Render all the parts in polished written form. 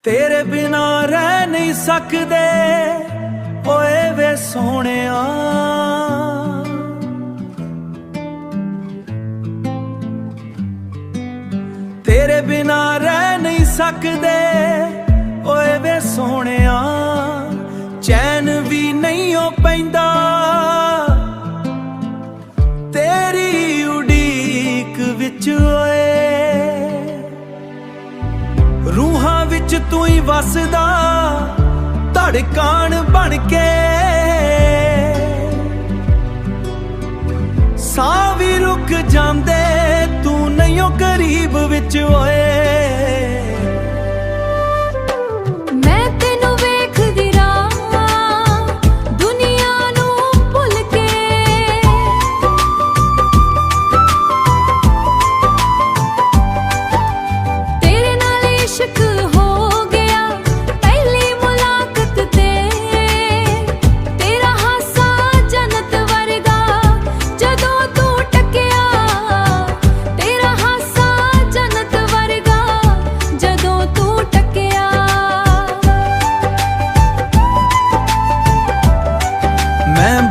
तेरे बिना रह नहीं सकदे ओए वे सोहणिया। तेरे बिना रह नहीं सकदे ओए वे सोहणिया। चैन भी नहीं हो पैंदा तेरी उड़ीक विच ओए। रूहां विच तू ही वसदा धड़कन बन के। साह भी रुक जांदे तू नहीं हो करीब विच ओए।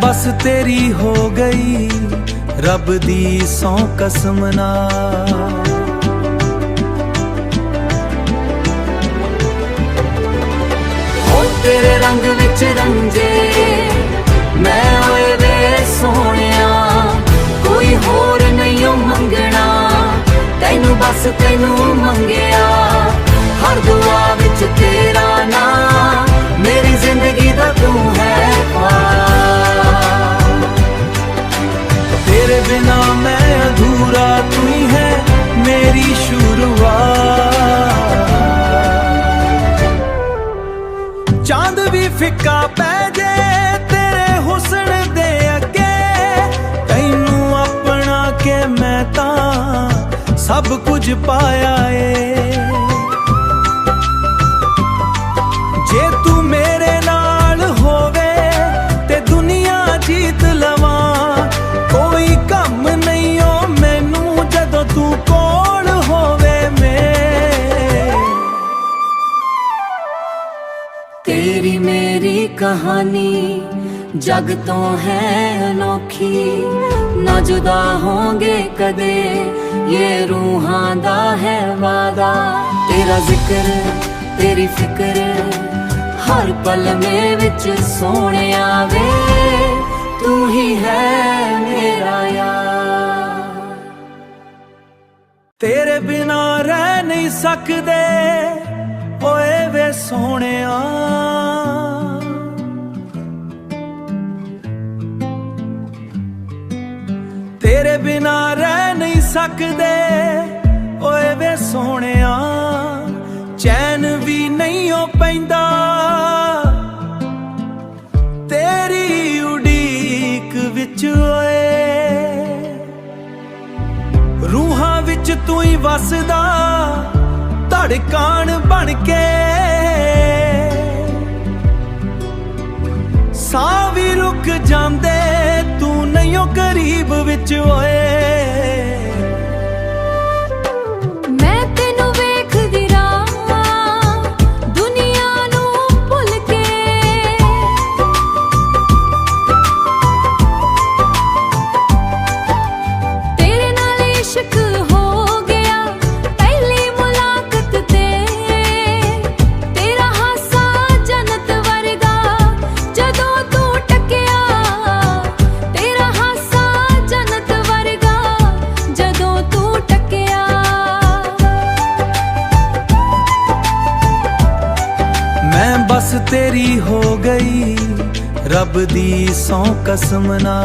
बस तेरी हो गई रब दी सौ कसम ना। ओ तेरे रंग विच रंजे मैं ओए वे सोहणिया। कोई होर नहीं ओ मंगना तैनू बस तैनू मंगिया। हर दुआ विच तेरा नाम मेरी जिंदगी दा तू है ख्वाब। तेरे बिना मैं अधूरा तू ही है मेरी शुरुआत। चांद भी फिक्का पै जे तेरे हुस्न दे अगे। तैनू अपना के मैं तां सब कुछ पाया है। जे तू मेरे नाल होवे ते दुनिया जीत लवां। कोई कम नहीं हो मैनू जदों तू कोल होवे मेरे। तेरी मेरी कहानी जग तो है अनोखी। ना जुदा होंगे कदे ये रूहां दा है वादा। तेरा जिक्र तेरी फिक्र हर पल में विच सोहणिया वे। तू ही है मेरा यार। तेरे बिना रह नहीं सकदे ओए वे सोहणिया। तेरे बिना रह नहीं सकदे ओए वे सोहणिया। चैन भी नहीं हो पैंदा तेरी उड़ीक विच ओए। रूहां विच तू ही वसदा धड़कन बन के। साह भी रुक जांदे तू नहीं हो करीब विच ओए। बस तेरी हो गई रब दी सौ कसम ना।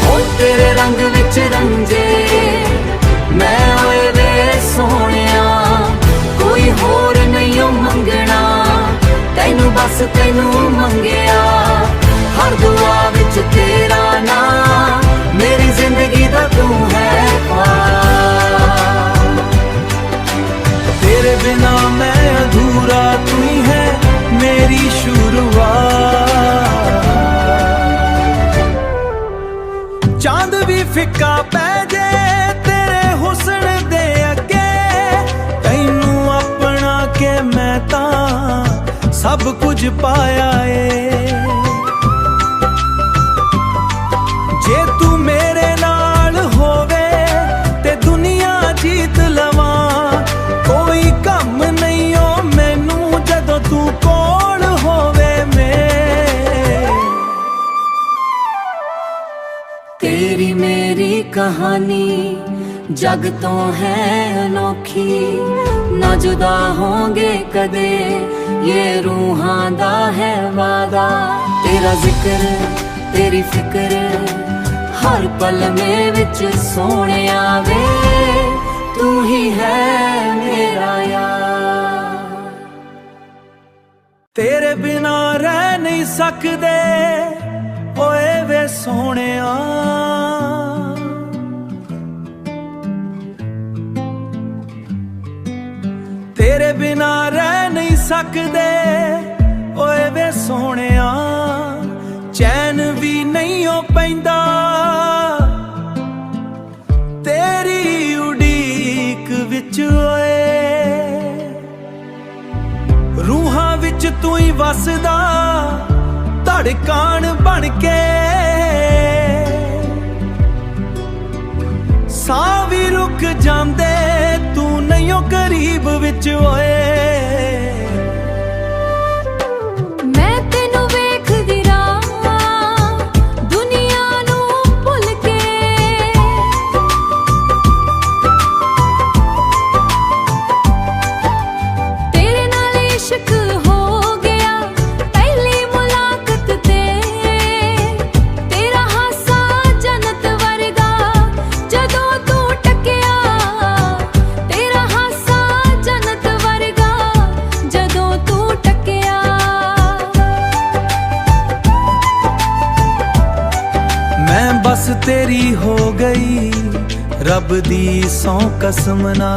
ओ तेरे रंग विच रंजे मैं ओए वे सोहणिया। कोई होर नहीं ओ मंगना तैनू बस तैनू मंगिया। हर दुआ विच तेरा नाम मेरी जिंदगी दा तू है ख्वाब। तेरे बिना मैं अधूरा तू ही है मेरी शुरुआत। चांद भी फिक्का पै जे ਸਭ ਕੁਝ ਪਾਇਆ ਏ। ਜੇ ਤੂੰ ਮੇਰੇ ਨਾਲ ਹੋਵੇ ਤੇ ਦੁਨੀਆ ਜੀਤ ਲਵਾਂ, ਕੋਈ ਕੰਮ ਨਹੀਂ ਓ ਮੈਨੂੰ ਜਦੋਂ ਤੂੰ ਕੋਲ ਹੋਵੇ ਮੇਰੇ। तेरी मेरी कहानी जग तो है अनोखी, ना जुदा होंगे कदे ये रूहां दा है वादा। तेरा जिक्र तेरी फिक्र हर पल में विच सोहणिया वे, तू ही है मेरा यार। तेरे बिना रह नहीं सकदे ओए वे सोहणिया, तेरे बिना रह नहीं सकदे ओए वे सोहणिया। चैन भी नहीं हो पैंदा तेरी उड़ीक विच ओए। रूहां विच तू ही वसदा धड़कन बन के, साह भी रुक जांदे तू नहीं हो करीब विच होए। बस तेरी हो गई रब दी सौ कसम ना,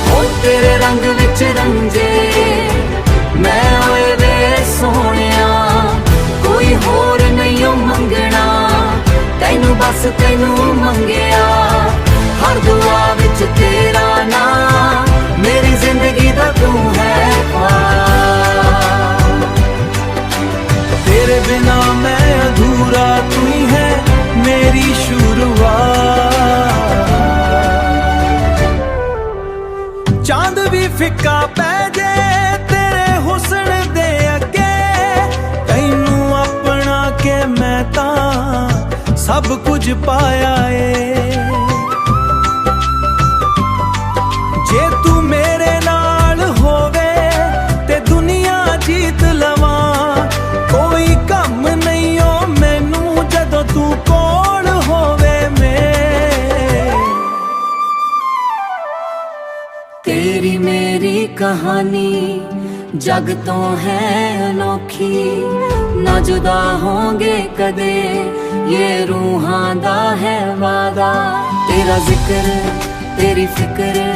ओ तेरे रंग विच रंजे मैं ओए वे सोहणिया। कोई होर नहीं मंगना तैनू, बस तैनू मंगिया। हर दुआ विच तेरा नाम, मेरी जिंदगी दा तू है ख्वाब। तेरे बिना मैं अधूरा, तू ही है मेरी शुरुआत। चांद भी फिक्का पै जे तेरे हुस्न दे अगे, तैनू अपना के मैं तां सब कुछ पाया ए। जे तू मेरे नाल होवे ते दुनिया जीत लवां, कोई कम नहीं ओ मैनू जदों तू कोल होवे मेरे। तेरी मेरी कहानी जग तो है अनोखी, ना जुदा होंगे कदे ये रूहां दा है वादा। तेरा जिक्र तेरी फिक्र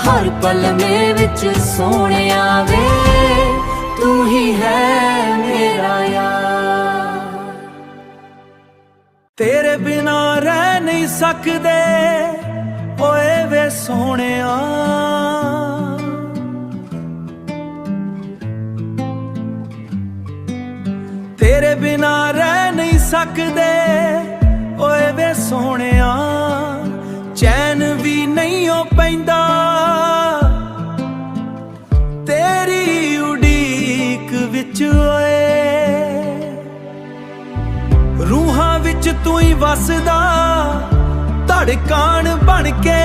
हर पल में विच सोहणिया वे, तू ही है मेरा यार। तेरे बिना रह नहीं सकदे ओए वे सोहणिया। तेरे बिना रह नहीं सकदे ओए वे सोहणिया। चैन भी नहीं हो पैंदा तेरी उड़ीक विच ओए। रूहां विच तू ही वसदा धड़कन बन के,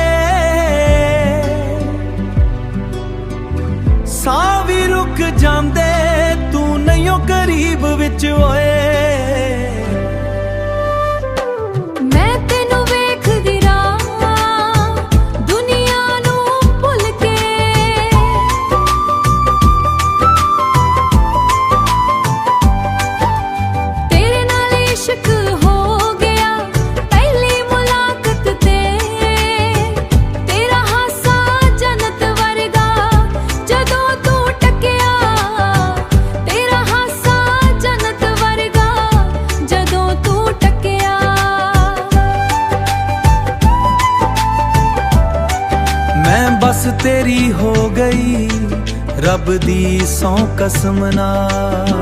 साह भी रुक जांदे तू नहीं हो करीब विच ओए। जदों तू टकिया तेरा हासा जन्नत वर्गा। तेरी हो गई रब दी सौ कसम नाल।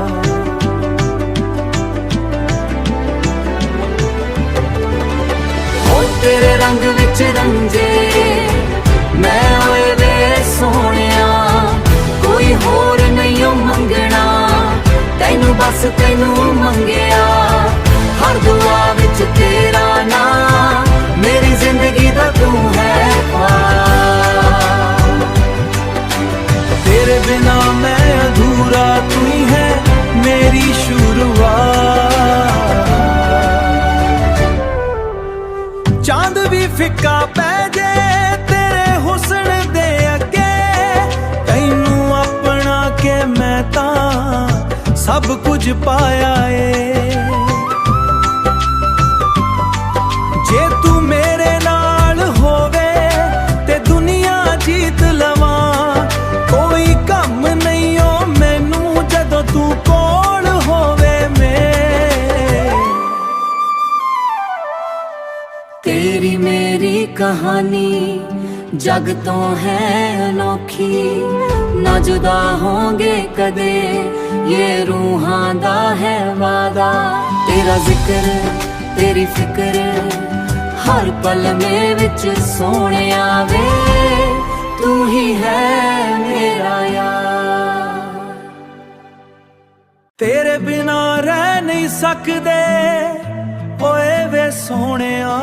ओ तेरे रंग विच रंजे मैं ओए वे सोहणिया, कोई होर नहीं ओ मंगना, तैनू बस तैनू मंगिया। हर दुआ विच तेरा नाम, मेरी जिंदगी दा तू है ख्वाब। तेरे बिना मैं अधूरा, तू ही है मेरी शुरुआत। चांद भी फिक्का पै जे तेरे हुस्न दे अगे, तैनू अपना के मैं तां सब कुछ पाया ए। जे तू मेरे नाल होवे ते दुनिया जीत लवां, कोई कम नहीं ओ मैनू जदों तू कोल होवे मेरे। तेरी मेरी कहानी जग तो है अनोखी, ना जुदा होंगे कदे ये रूहां दा है वादा। तेरा जिक्र तेरी फिक्र हर पल में विच सोहणिया वे, तू ही है मेरा यार। तेरे बिना रह नहीं सकदे ओए वे सोहणिया।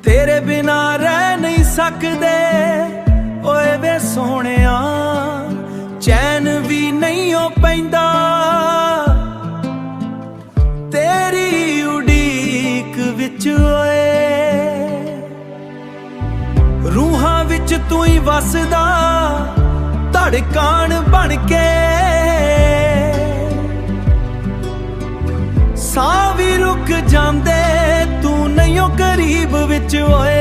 तेरे बिना रह नहीं सकदे ओए वे सोहणिया, चैन भी नहीं हो पैंदा तेरी उड़ीक विच ओए। रूहां विच तू ही वसदा धड़कन बन के, साह भी रुक जांदे तू नहीं हो करीब विच ओए।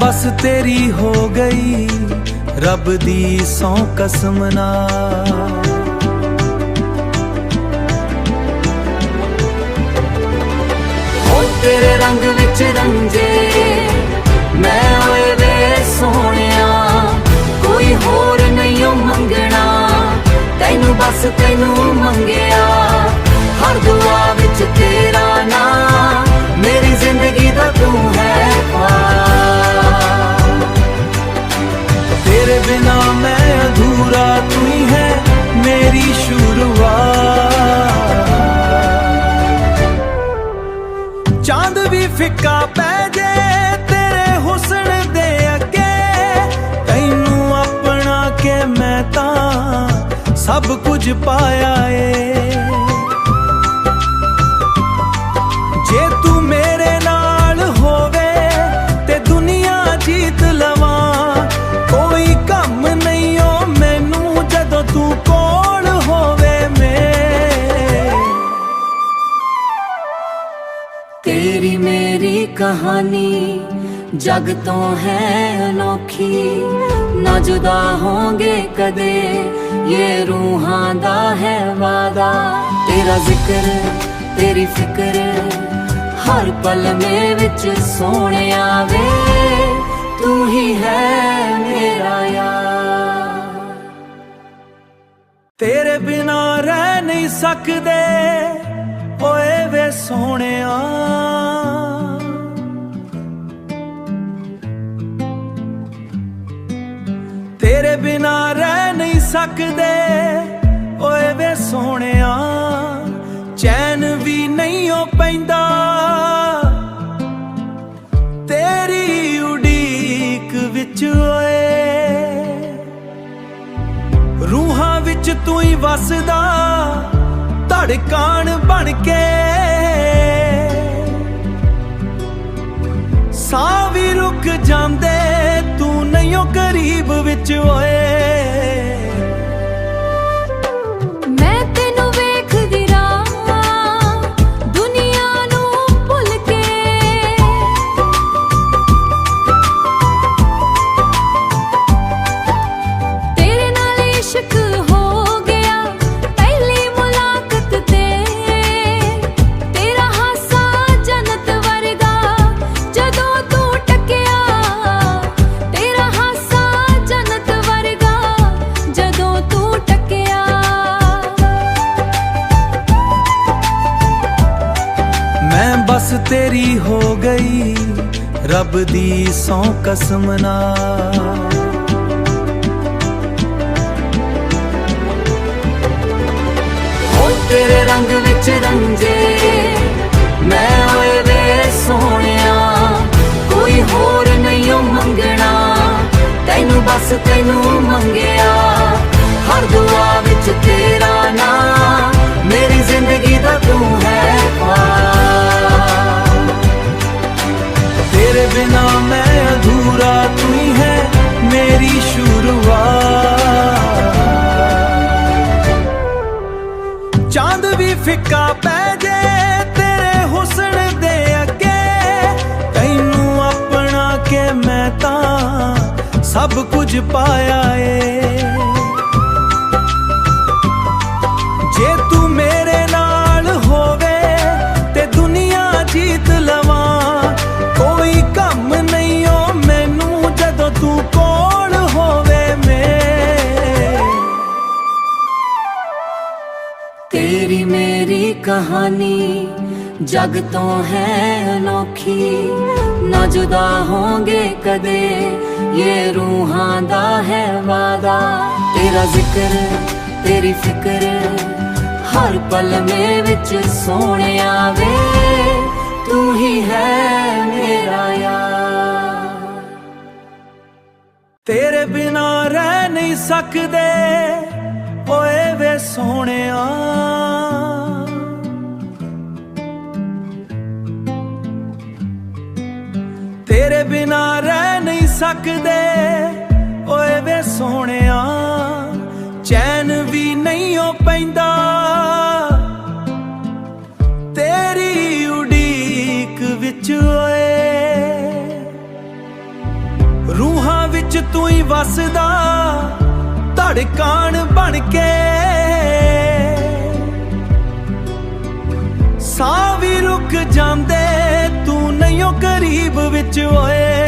बस तेरी हो गई रब दी सौ कसम नाल। ओ तेरे रंग विच रंजे मैं ओए वे सोहणिया, कोई होर नहीं ओ मंगना, तैनू बस तैनू मंगिया। हर दुआ विच तेरा नाम, मेरी जिंदगी दा तू है ख्वाब। तेरे बिना मैं अधूरा, तू ही है मेरी शुरुआत। चांद भी फिक्का पै जे तेरे हुस्न दे अगे, तैनू अपना के मैं तां सब कुछ पाया ए। जे तू मेरे नाल होवे ते दुनिया जीत लवां, कोई कम नहीं ओ मैनू जदों तू कोल होवे मेरे। तेरी मेरी कहानी जग तो है अनोखी, ना जुदा होंगे कदे ये रूहां दा है वादा। तेरा जिक्र तेरी फिक्र हर पल में विच सोहणिया वे, तू ही है मेरा यार। तेरे बिना रह नहीं सकदे ओए वे सोहणिया। तेरे बिना रह नहीं सकदे ओए वे सोहणिया, चैन भी नहीं हो पैंदा तेरी उड़ीक विच ओए। रूह ਵਸਦਾ ਧੜਕਣ ਬਣ ਕੇ, ਸਾਹ ਵੀ ਰੁਕ ਜਾਂਦੇ ਤੂੰ ਨਹੀਂ ਓ ਕਰੀਬ ਵਿੱਚ ਓਏ। ਮੈਂ ਤੈਨੂੰ ਵੇਖਦੀ ਰਹਾਂ ਦੁਨੀਆ ਨੂੰ ਭੁੱਲ ਕੇ, ਤੇਰੇ ਨਾਲ ਇਸ਼ਕ ਹੋ ਗਿਆ ਪਹਿਲੀ ਮੁਲਾਕਾਤ ਤੇ, ਤੇਰਾ ਹਾਸਾ ਜੰਨਤ ਵਰਗਾ ਜਦੋਂ ਤੂੰ ਟਕਿਆ, ਤੇਰਾ ਹਾਸਾ ਜੰਨਤ ਵਰਗਾ ਜਦੋਂ ਤੂੰ ਟਕਿਆ। ਮੈਂ ਬਸ ਤੇਰੀ ਹੋ ਗਈ ਰੱਬ ਦੀ ਸੌਂ ਕਸਮ ਨਾਲ, ਤੇਰੇ ਰੰਗ ਵਿੱਚ ਰੰਜੇ ਮੈਂ ਓਏ ਵੇ ਸੋਹਣਿਆ, ਕੋਈ ਹੋਰ ਨਹੀਂ ਓ ਮੰਗਣਾ ਤੈਨੂੰ, ਬਸ ਤੈਨੂੰ ਮੰਗਿਆ। ਹਰ ਦੁਆ ਵਿੱਚ ਤੇਰਾ ਨਾਂ, ਮੇਰੀ ਜ਼ਿੰਦਗੀ ਦਾ ਤੂੰ ਹੈ ख्वाब। तेरे बिना मैं अधूरा तू ही है मेरी शुरुआत। चांद भी फिक्का पै जे तेरे हुस्न दे अगे, तैनू अपना के मैं तां सब कुछ पाया ए। जे तू मेरे नाल होवे ते दुनिया जीत लवां, कोई कम नहीं ओ मैनू जदों तू कोल होवे मेरे। तेरी मेरी कहानी जग तो है अनोखी, ना जुदा होंगे कदे ये रूहां दा है वादा। तेरा जिक्र तेरी फिक्र हर पल में विच सोहणिया वे, तू ही है मेरा यार। तेरे बिना रह नहीं सकदे ओए वे सोहणिया, तेरे बिना रह नहीं सकदे ओए वे सोहणिया। चैन भी नहीं हो पैंदा तेरी उड़ीक विच ओए, रूहां विच तू ही वसदा धड़कन बन के, साह भी रुक जांदे तू नहीं ओ करीब विच ओए।